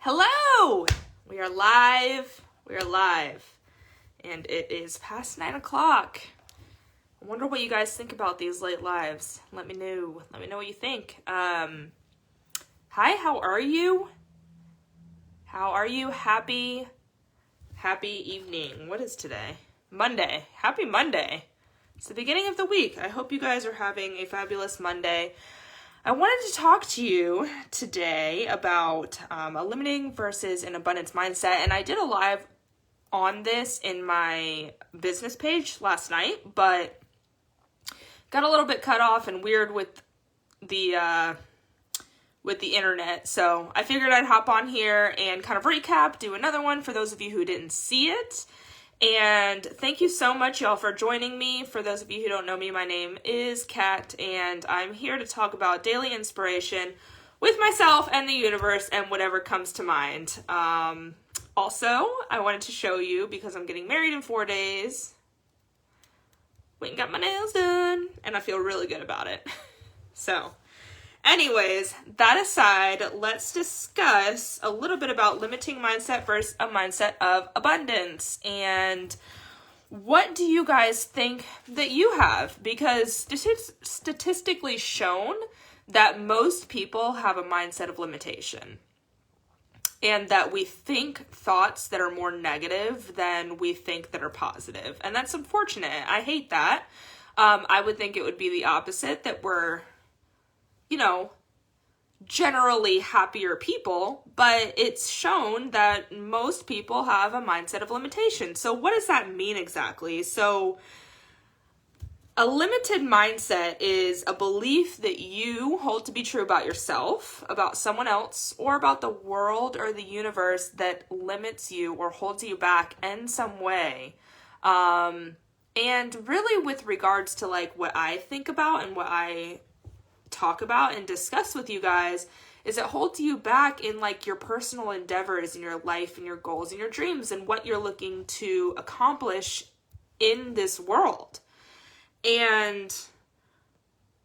Hello! We are live. And it is past 9 o'clock. I wonder what you guys think about these late lives. Let me know. Let me know what you think. Hi, how are you? Happy evening. What is today? Monday. Happy Monday. It's the beginning of the week. I hope you guys are having a fabulous Monday. I wanted to talk to you today about a limiting versus an abundance mindset, and I did a live on this in my business page last night, but got a little bit cut off and weird with the internet, so I figured I'd hop on here and kind of recap, do another one for those of you who didn't see it. And thank you so much, y'all, for joining me. For those of you who don't know me, my name is Kat, and I'm here to talk about daily inspiration with myself and the universe and whatever comes to mind. Also, I wanted to show you, because I'm getting married in 4 days, went and got my nails done, and I feel really good about it. So, anyways, that aside, let's discuss a little bit about limiting mindset versus a mindset of abundance. And what do you guys think that you have? Because statistically shown that most people have a mindset of limitation. And that we think thoughts that are more negative than we think that are positive. And that's unfortunate. I hate that. I would think it would be the opposite, that we're generally happier people, but it's shown that most people have a mindset of limitation. So what does that mean exactly? So a limited mindset is a belief that you hold to be true about yourself, about someone else, or about the world or the universe that limits you or holds you back in some way. And really with regards to like what I think about and what I talk about and discuss with you guys, is it holds you back in like your personal endeavors in your life and your goals and your dreams and what you're looking to accomplish in this world. And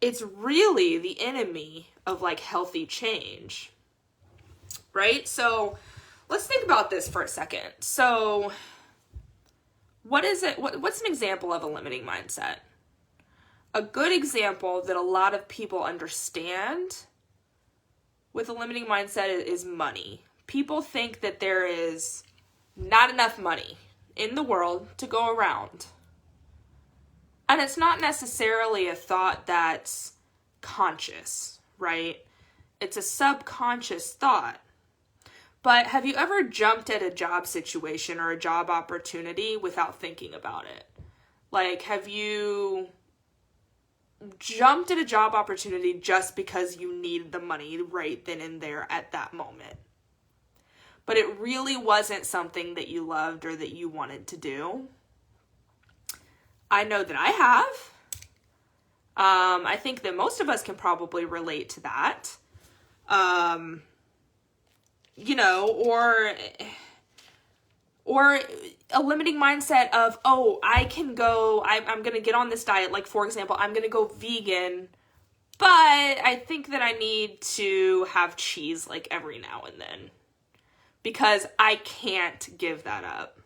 it's really the enemy of like healthy change, right? So let's think about this for a second. So what is it? What's an example of a limiting mindset? A good example that a lot of people understand with a limiting mindset is money. People think that there is not enough money in the world to go around. And it's not necessarily a thought that's conscious, right? It's a subconscious thought. But have you ever jumped at a job situation or a job opportunity without thinking about it? Like, have you jumped at a job opportunity just because you need the money right then and there at that moment, but it really wasn't something that you loved or that you wanted to do? I know that I have. I think that most of us can probably relate to that. Or a limiting mindset of, oh, I'm going to get on this diet. Like, for example, I'm going to go vegan, but I think that I need to have cheese like every now and then because I can't give that up.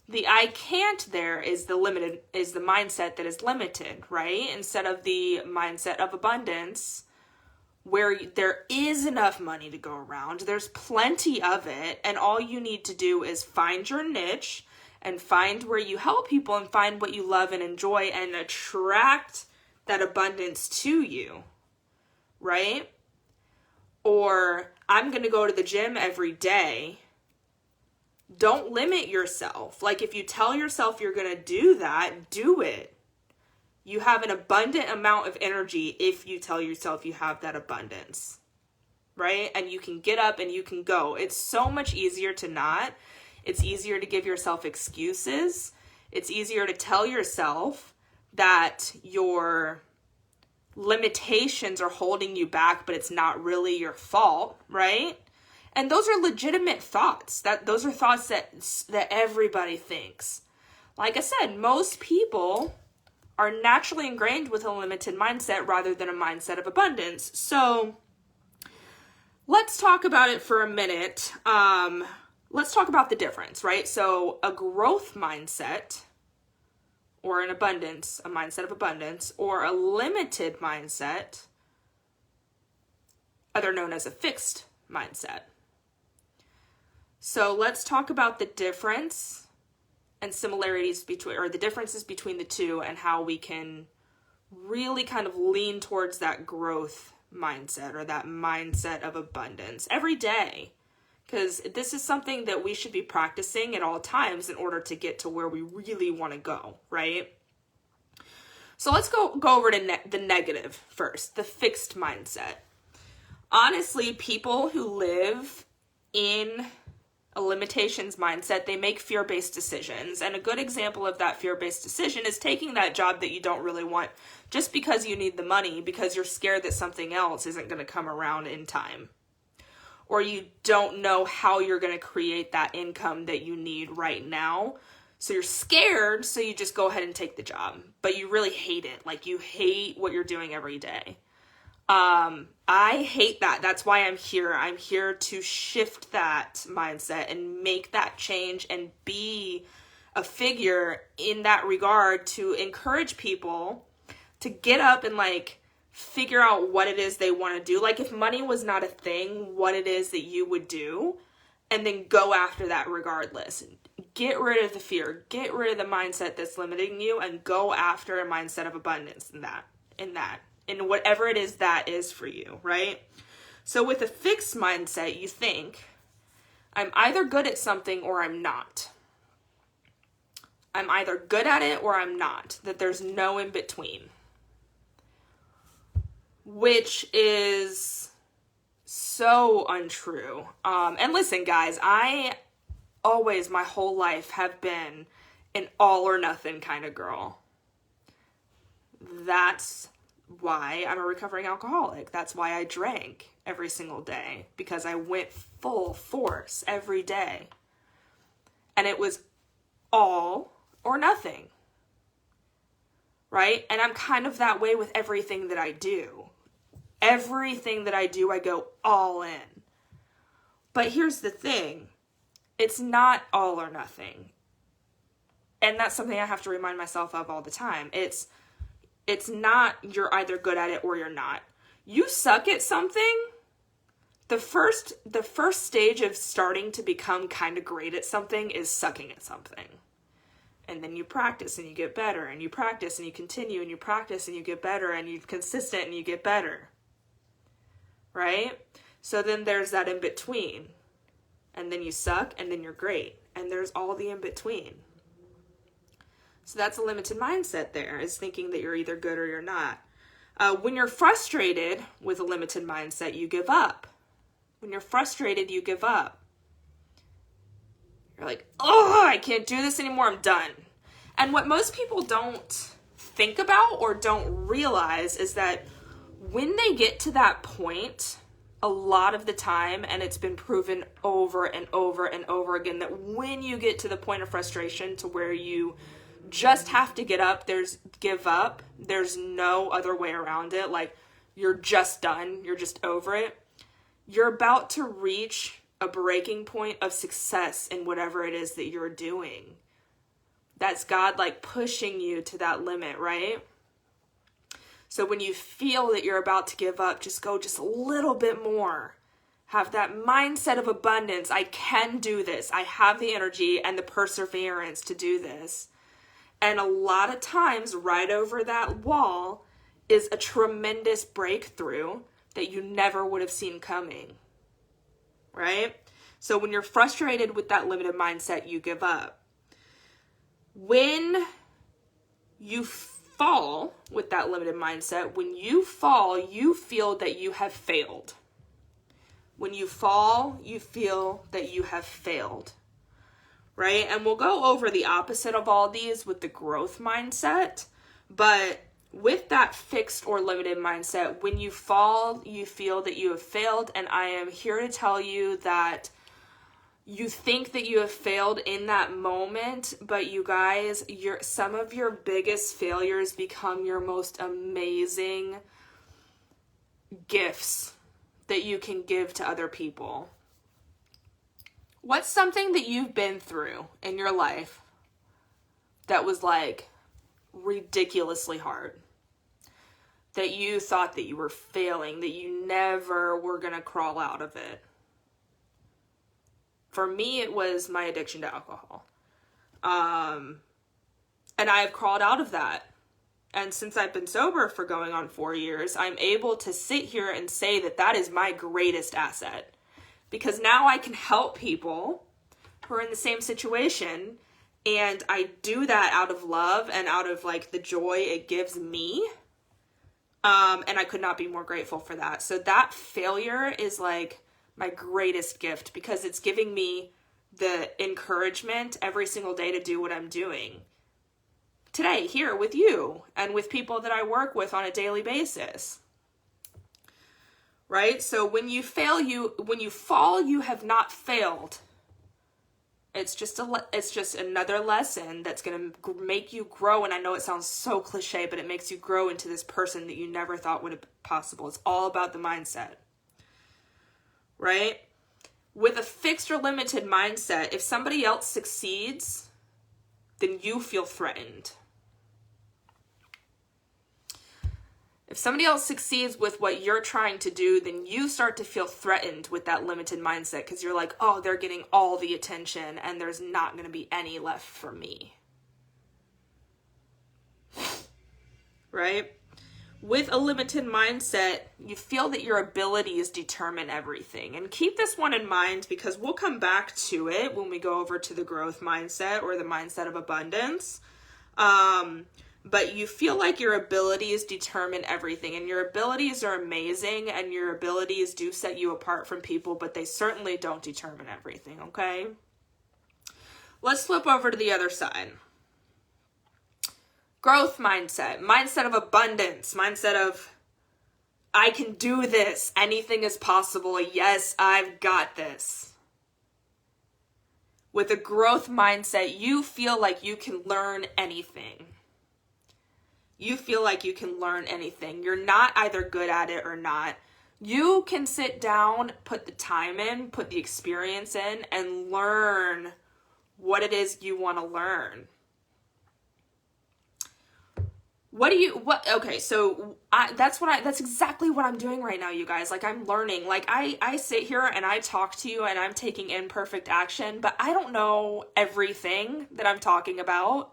The I can't there is the mindset that is limited, right? Instead of the mindset of abundance, where there is enough money to go around, there's plenty of it, and all you need to do is find your niche and find where you help people and find what you love and enjoy and attract that abundance to you, right? Or I'm going to go to the gym every day. Don't limit yourself. Like, if you tell yourself you're going to do that, do it. You have an abundant amount of energy if you tell yourself you have that abundance, right? And you can get up and you can go. It's so much easier to not. It's easier to give yourself excuses. It's easier to tell yourself that your limitations are holding you back, but it's not really your fault, right? And those are legitimate thoughts. Those are thoughts that everybody thinks. Like I said, most people are naturally ingrained with a limited mindset rather than a mindset of abundance. So let's talk about it for a minute. Let's talk about the difference, right? So a growth mindset, or an abundance, a mindset of abundance, or a limited mindset, other known as a fixed mindset. So let's talk about the difference and similarities between, or the differences between the two, and how we can really kind of lean towards that growth mindset, or that mindset of abundance every day. Because this is something that we should be practicing at all times in order to get to where we really want to go, right? So let's go over to the negative first, the fixed mindset. Honestly, people who live in a limitations mindset, they make fear-based decisions. And a good example of that fear-based decision is taking that job that you don't really want just because you need the money, because you're scared that something else isn't going to come around in time. Or you don't know how you're going to create that income that you need right now. So you're scared, so you just go ahead and take the job. But you really hate it. Like, you hate what you're doing every day. I hate that. That's why I'm here. I'm here to shift that mindset and make that change and be a figure in that regard to encourage people to get up and like figure out what it is they want to do. Like, if money was not a thing, what it is that you would do, and then go after that regardless. Get rid of the fear, get rid of the mindset that's limiting you, and go after a mindset of abundance in whatever it is that is for you, right? So with a fixed mindset, you think, I'm either good at something or I'm not. I'm either good at it or I'm not, that there's no in between. Which is so untrue. And listen, guys, I always, my whole life, have been an all or nothing kind of girl. That's why I'm a recovering alcoholic. That's why I drank every single day, because I went full force every day. And it was all or nothing. Right? And I'm kind of that way with everything that I do. Everything that I do, I go all in. But here's the thing. It's not all or nothing. And that's something I have to remind myself of all the time. It's not you're either good at it or you're not. You suck at something. The first stage of starting to become kind of great at something is sucking at something. And then you practice and you get better, and you practice and you continue, and you practice and you get better, and you're consistent and you get better. Right? So then there's that in between. And then you suck, and then you're great. And there's all the in between. So that's a limited mindset there, is thinking that you're either good or you're not. When you're frustrated with a limited mindset, you give up. When you're frustrated, you give up. You're like, oh, I can't do this anymore, I'm done. And what most people don't think about or don't realize is that when they get to that point, a lot of the time, and it's been proven over and over and over again, that when you get to the point of frustration to where you just have to give up, there's no other way around it, like you're just done, you're just over it, you're about to reach a breaking point of success in whatever it is that you're doing. That's God like pushing you to that limit, right? So when you feel that you're about to give up, just go just a little bit more. Have that mindset of abundance. I can do this. I have the energy and the perseverance to do this. And a lot of times, right over that wall is a tremendous breakthrough that you never would have seen coming. Right? So when you're frustrated with that limited mindset, you give up. When you fall with that limited mindset, when you fall, you feel that you have failed. When you fall, you feel that you have failed. Right? And we'll go over the opposite of all these with the growth mindset. But with that fixed or limited mindset, when you fall, you feel that you have failed. And I am here to tell you that you think that you have failed in that moment, but you guys, some of your biggest failures become your most amazing gifts that you can give to other people? What's something that you've been through in your life that was like ridiculously hard? That you thought that you were failing, that you never were going to crawl out of it? For me, it was my addiction to alcohol. And I have crawled out of that. And since I've been sober for going on 4 years, I'm able to sit here and say that that is my greatest asset. Because now I can help people who are in the same situation. And I do that out of love and out of like the joy it gives me. And I could not be more grateful for that. So that failure is like my greatest gift, because it's giving me the encouragement every single day to do what I'm doing today here with you and with people that I work with on a daily basis. Right? So when you fall, you have not failed. It's just another lesson that's going to make you grow. And I know it sounds so cliche, but it makes you grow into this person that you never thought would have been possible. It's all about the mindset. Right? With a fixed or limited mindset, if somebody else succeeds, then you feel threatened. If somebody else succeeds with what you're trying to do, then you start to feel threatened with that limited mindset, because you're like, oh, they're getting all the attention and there's not going to be any left for me. Right? With a limited mindset, you feel that your abilities determine everything. And keep this one in mind, because we'll come back to it when we go over to the growth mindset or the mindset of abundance. But you feel like your abilities determine everything, and your abilities are amazing, and your abilities do set you apart from people, but they certainly don't determine everything, okay? Let's flip over to the other side. Growth mindset, mindset of abundance, mindset of, I can do this, anything is possible, yes, I've got this. With a growth mindset, you feel like you can learn anything. You feel like you can learn anything. You're not either good at it or not. You can sit down, put the time in, put the experience in, and learn what it is you want to learn. Okay, so that's exactly what I'm doing right now, you guys. Like, I'm learning. Like, I sit here and I talk to you and I'm taking imperfect action, but I don't know everything that I'm talking about.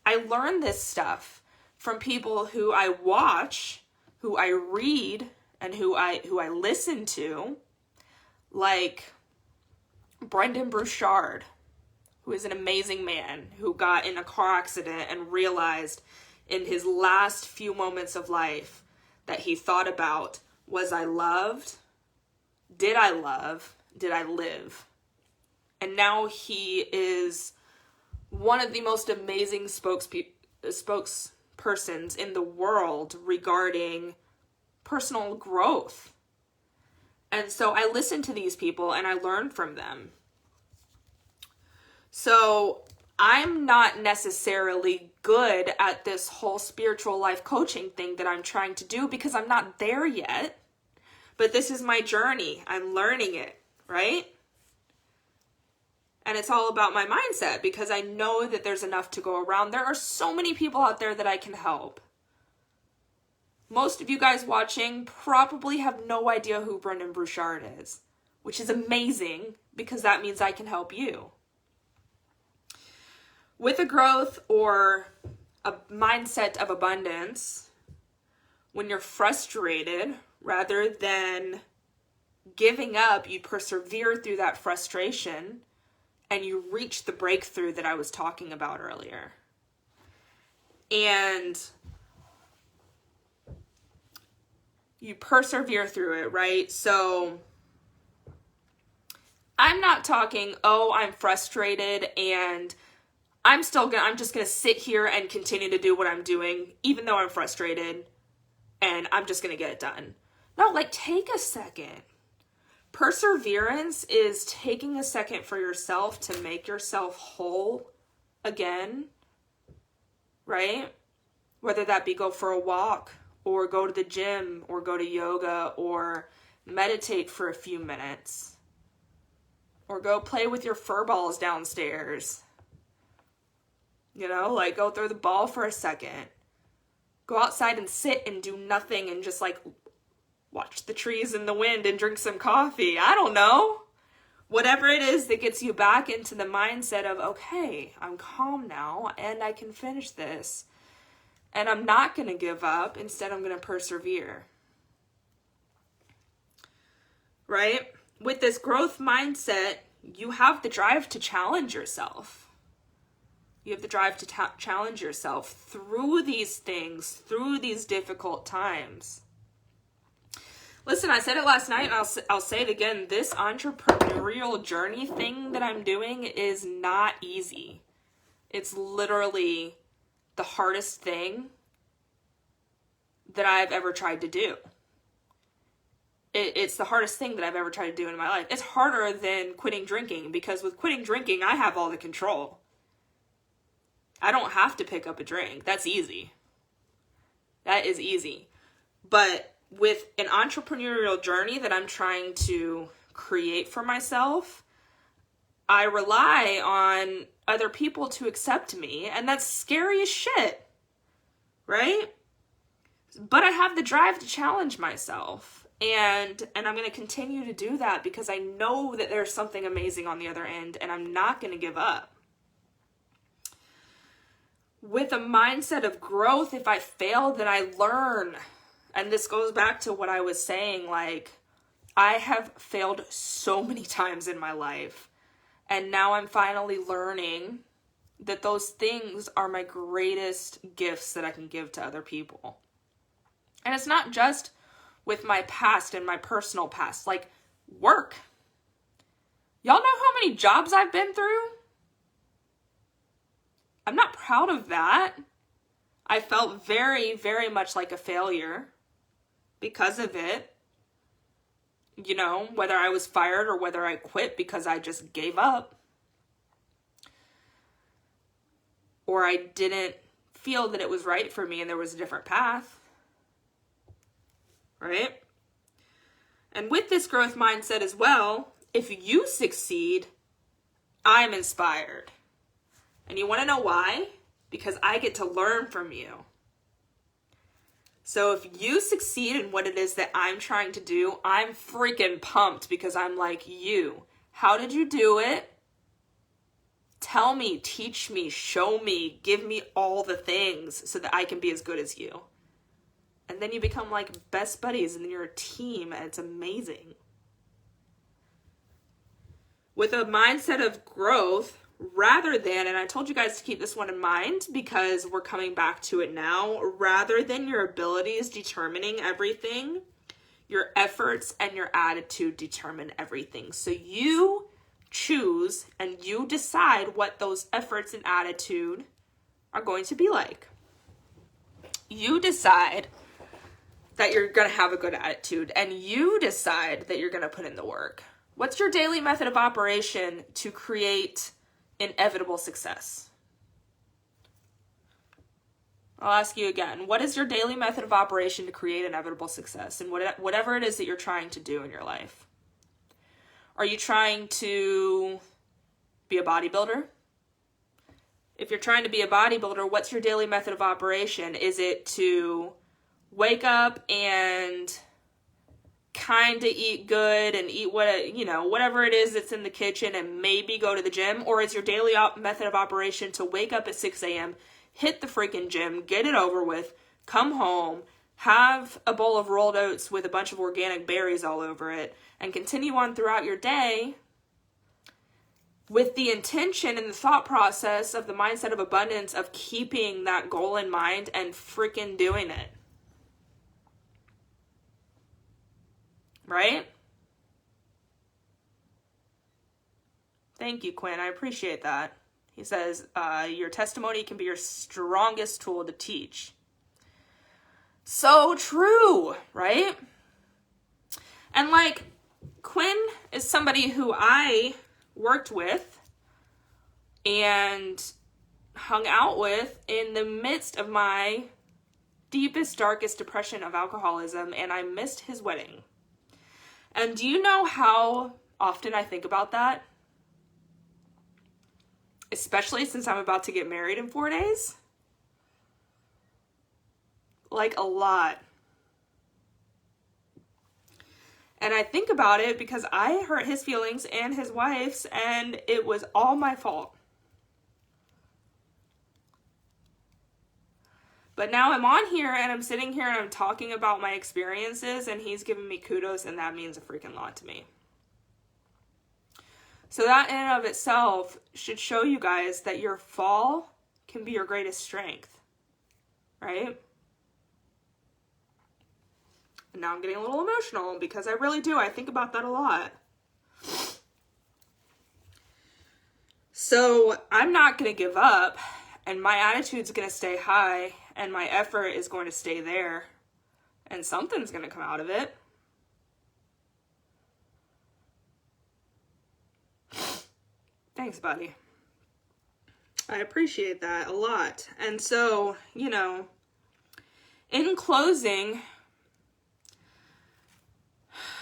I learn this stuff from people who I watch, who I read, and who I listen to, like Brendon Burchard, who is an amazing man who got in a car accident and realized in his last few moments of life that he thought about, was I loved? Did I love? Did I live? And now he is one of the most amazing spokespersons in the world regarding personal growth. And so I listen to these people and I learn from them. So I'm not necessarily good at this whole spiritual life coaching thing that I'm trying to do, because I'm not there yet. But this is my journey. I'm learning it, right? And it's all about my mindset, because I know that there's enough to go around. There are so many people out there that I can help. Most of you guys watching probably have no idea who Brendon Burchard is, which is amazing, because that means I can help you. With a growth or a mindset of abundance, when you're frustrated, rather than giving up, you persevere through that frustration and you reach the breakthrough that I was talking about earlier. And you persevere through it, right? So I'm not talking, oh, I'm frustrated and I'm just going to sit here and continue to do what I'm doing, even though I'm frustrated, and I'm just going to get it done. No, like, take a second. Perseverance is taking a second for yourself to make yourself whole again, right? Whether that be go for a walk, or go to the gym, or go to yoga, or meditate for a few minutes, or go play with your fur balls downstairs. You know, like go throw the ball for a second. Go outside and sit and do nothing and just like watch the trees and the wind and drink some coffee. I don't know. Whatever it is that gets you back into the mindset of, okay, I'm calm now and I can finish this. And I'm not going to give up. Instead, I'm going to persevere. Right? With this growth mindset, you have the drive to challenge yourself. You have the drive to challenge yourself through these things, through these difficult times. Listen, I said it last night and I'll say it again. This entrepreneurial journey thing that I'm doing is not easy. It's literally the hardest thing that I've ever tried to do. It's the hardest thing that I've ever tried to do in my life. It's harder than quitting drinking, because with quitting drinking, I have all the control. I don't have to pick up a drink. That's easy. That is easy. But with an entrepreneurial journey that I'm trying to create for myself, I rely on other people to accept me, and that's scary as shit, right? But I have the drive to challenge myself, and I'm going to continue to do that because I know that there's something amazing on the other end, and I'm not going to give up. With a mindset of growth, if I fail, then I learn. And this goes back to what I was saying, like, I have failed so many times in my life. And now I'm finally learning that those things are my greatest gifts that I can give to other people. And it's not just with my past and my personal past, like work. Y'all know how many jobs I've been through? I'm not proud of that. I felt very, very much like a failure because of it. You know, whether I was fired or whether I quit because I just gave up. Or I didn't feel that it was right for me and there was a different path. Right? And with this growth mindset as well, if you succeed, I'm inspired. And you want to know why? Because I get to learn from you. So if you succeed in what it is that I'm trying to do, I'm freaking pumped because I'm like, you, how did you do it? Tell me, teach me, show me, give me all the things so that I can be as good as you. And then you become like best buddies and then you're a team and it's amazing. With a mindset of growth, rather than, and I told you guys to keep this one in mind because we're coming back to it now, rather than your abilities determining everything, your efforts and your attitude determine everything. So you choose and you decide what those efforts and attitude are going to be like. You decide that you're going to have a good attitude and you decide that you're going to put in the work. What's your daily method of operation to create inevitable success? I'll ask you again. What is your daily method of operation to create inevitable success in whatever it is that you're trying to do in your life? Are you trying to be a bodybuilder? If you're trying to be a bodybuilder, what's your daily method of operation? Is it to wake up and kind of eat good and eat whatever it is that's in the kitchen and maybe go to the gym? Or is your daily method of operation to wake up at 6 a.m., hit the freaking gym, get it over with, come home, have a bowl of rolled oats with a bunch of organic berries all over it, and continue on throughout your day with the intention and the thought process of the mindset of abundance of keeping that goal in mind and freaking doing it? Right? Thank you, Quinn. I appreciate that. He says, your testimony can be your strongest tool to teach. So true, right? And like, Quinn is somebody who I worked with and hung out with in the midst of my deepest, darkest depression of alcoholism, and I missed his wedding. And do you know how often I think about that? Especially since I'm about to get married in 4 days. Like a lot. And I think about it because I hurt his feelings and his wife's, and it was all my fault. But now I'm on here and I'm sitting here and I'm talking about my experiences, and he's giving me kudos, and that means a freaking lot to me. So that in and of itself should show you guys that your fall can be your greatest strength, right? And now I'm getting a little emotional because I really do. I think about that a lot. So I'm not going to give up, and my attitude's going to stay high, and my effort is going to stay there, and something's going to come out of it. Thanks, buddy. I appreciate that a lot. And so, you know, in closing,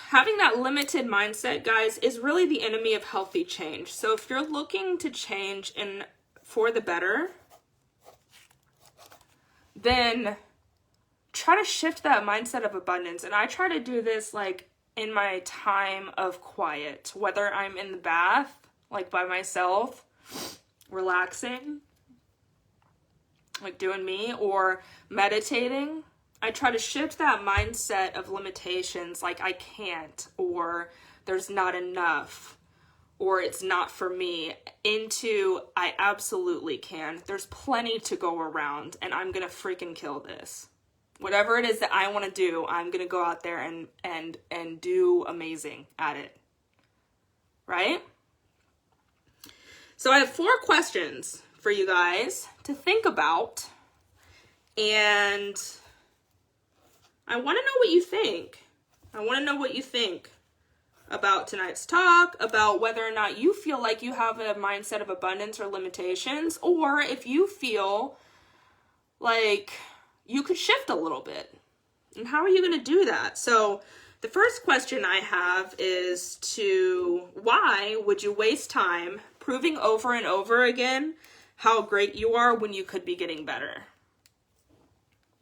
having that limited mindset, guys, is really the enemy of healthy change. So if you're looking to change for the better, then try to shift that mindset of abundance. And I try to do this like in my time of quiet, whether I'm in the bath, like by myself, relaxing, like doing me, or meditating. I try to shift that mindset of limitations, like I can't, or there's not enough, or it's not for me, into I absolutely can. There's plenty to go around, and I'm gonna freaking kill this. Whatever it is that I want to do, I'm gonna go out there and do amazing at it. Right? So I have 4 questions for you guys to think about, and I want to know what you think. I want to know what you think about tonight's talk, about whether or not you feel like you have a mindset of abundance or limitations, or if you feel like you could shift a little bit. And how are you going to do that? So the first question I have is why would you waste time proving over and over again how great you are when you could be getting better?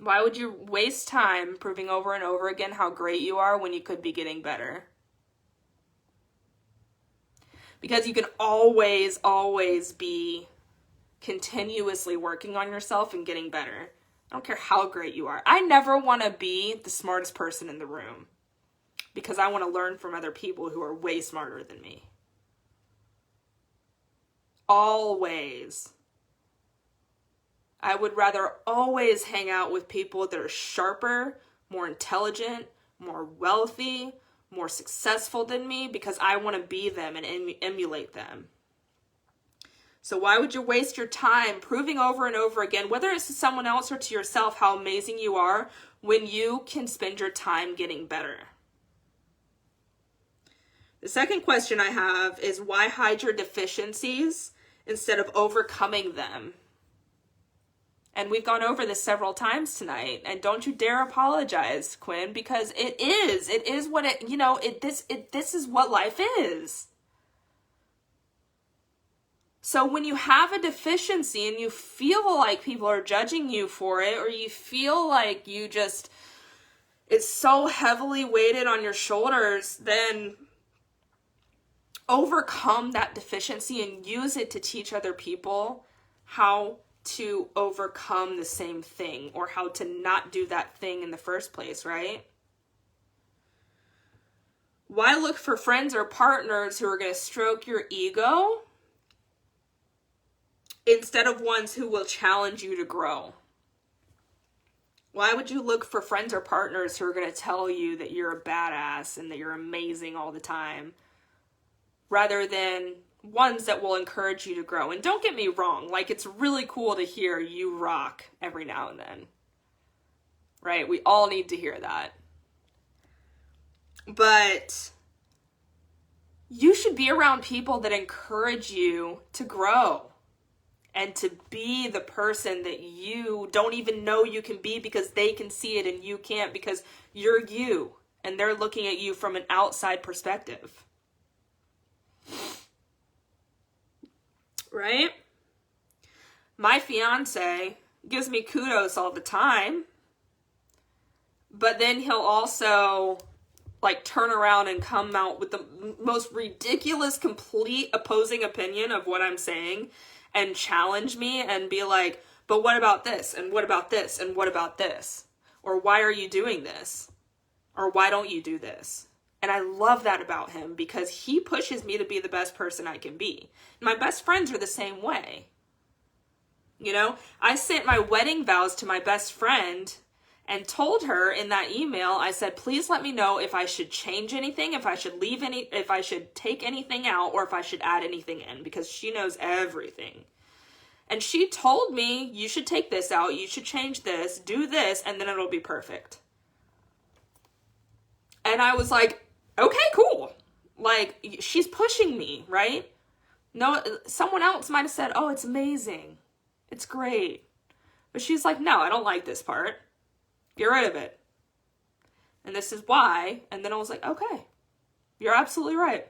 Why would you waste time proving over and over again how great you are when you could be getting better? Because you can always be continuously working on yourself and getting better. I don't care how great you are. I never want to be the smartest person in the room, because I want to learn from other people who are way smarter than me. Always. I would rather always hang out with people that are sharper, more intelligent, more wealthy, more successful than me, because I want to be them and emulate them. So why would you waste your time proving over and over again, whether it's to someone else or to yourself, how amazing you are, when you can spend your time getting better? The second question I have is, why hide your deficiencies instead of overcoming them? And we've gone over this several times tonight, and don't you dare apologize, Quinn, because it is what this is what life is. So when you have a deficiency and you feel like people are judging you for it, or you feel like it's so heavily weighted on your shoulders, then overcome that deficiency and use it to teach other people how to overcome the same thing, or how to not do that thing in the first place, right? Why look for friends or partners who are going to stroke your ego instead of ones who will challenge you to grow? Why would you look for friends or partners who are going to tell you that you're a badass and that you're amazing all the time, rather than ones that will encourage you to grow? And don't get me wrong, like, it's really cool to hear you rock every now and then, right? We all need to hear that. But you should be around people that encourage you to grow and to be the person that you don't even know you can be, because they can see it and you can't, because you're you. and they're looking at you from an outside perspective. Right? My fiance gives me kudos all the time, but then he'll also like turn around and come out with the most ridiculous, complete opposing opinion of what I'm saying and challenge me and be like, but what about this? And what about this? And what about this? Or why are you doing this? Or why don't you do this? And I love that about him because he pushes me to be the best person I can be. My best friends are the same way. You know, I sent my wedding vows to my best friend and told her in that email, I said, please let me know if I should change anything, if I should leave any, if I should take anything out, or if I should add anything in, because she knows everything. And she told me, you should take this out, you should change this, do this, and then it'll be perfect. And I was like, okay, cool. Like, she's pushing me, right? No, someone else might have said, oh, it's amazing. It's great. But she's like, no, I don't like this part. Get rid of it. And this is why. And then I was like, okay, you're absolutely right.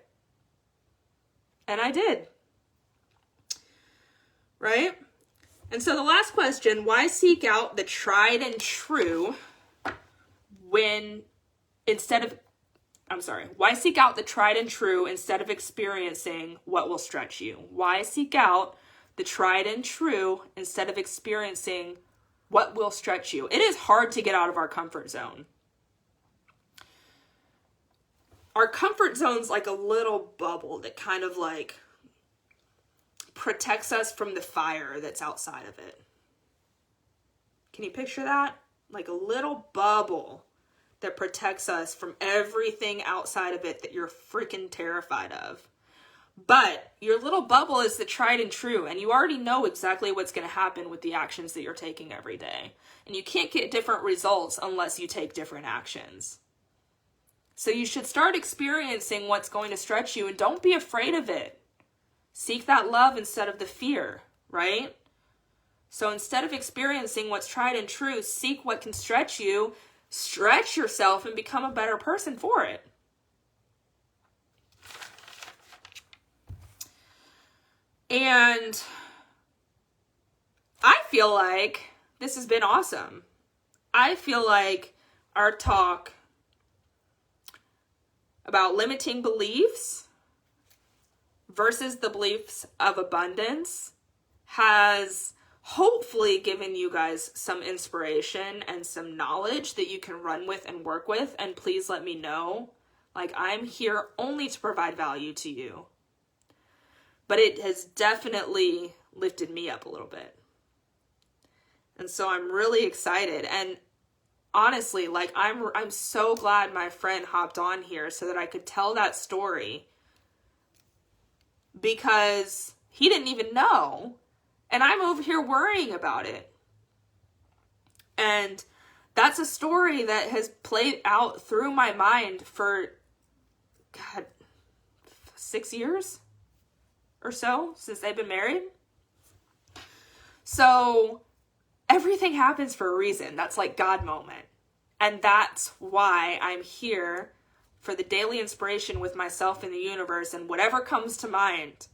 And I did. Right? And so the last question, why seek out the tried and true why seek out the tried and true instead of experiencing what will stretch you? Why seek out the tried and true instead of experiencing what will stretch you? It is hard to get out of our comfort zone. Our comfort zone's like a little bubble that kind of like protects us from the fire that's outside of it. Can you picture that? Like a little bubble that protects us from everything outside of it that you're freaking terrified of. But your little bubble is the tried and true, and you already know exactly what's going to happen with the actions that you're taking every day. And you can't get different results unless you take different actions. So you should start experiencing what's going to stretch you, and don't be afraid of it. Seek that love instead of the fear, right? So instead of experiencing what's tried and true, seek what can stretch you, stretch yourself, and become a better person for it. And I feel like this has been awesome. I feel like our talk about limiting beliefs versus the beliefs of abundance has hopefully given you guys some inspiration and some knowledge that you can run with and work with. And please let me know. Like, I'm here only to provide value to you. But it has definitely lifted me up a little bit. And so I'm really excited. And honestly, like I'm so glad my friend hopped on here so that I could tell that story. Because he didn't even know. And I'm over here worrying about it. And that's a story that has played out through my mind for, 6 years? Or so since they've been married. So everything happens for a reason. That's like God moment. And that's why I'm here for the daily inspiration with myself and the universe and whatever comes to mind.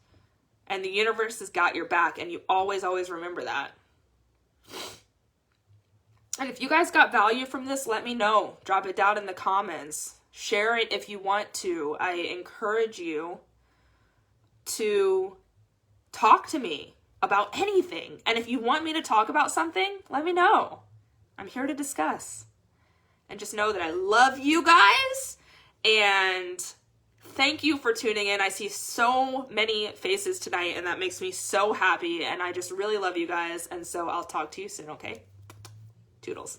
And the universe has got your back, and you always, always remember that. And if you guys got value from this, let me know. Drop it down in the comments. Share it if you want to. I encourage you to talk to me about anything. And if you want me to talk about something, let me know. I'm here to discuss. And just know that I love you guys. And thank you for tuning in. I see so many faces tonight, and that makes me so happy. And I just really love you guys. And so I'll talk to you soon, okay? Toodles.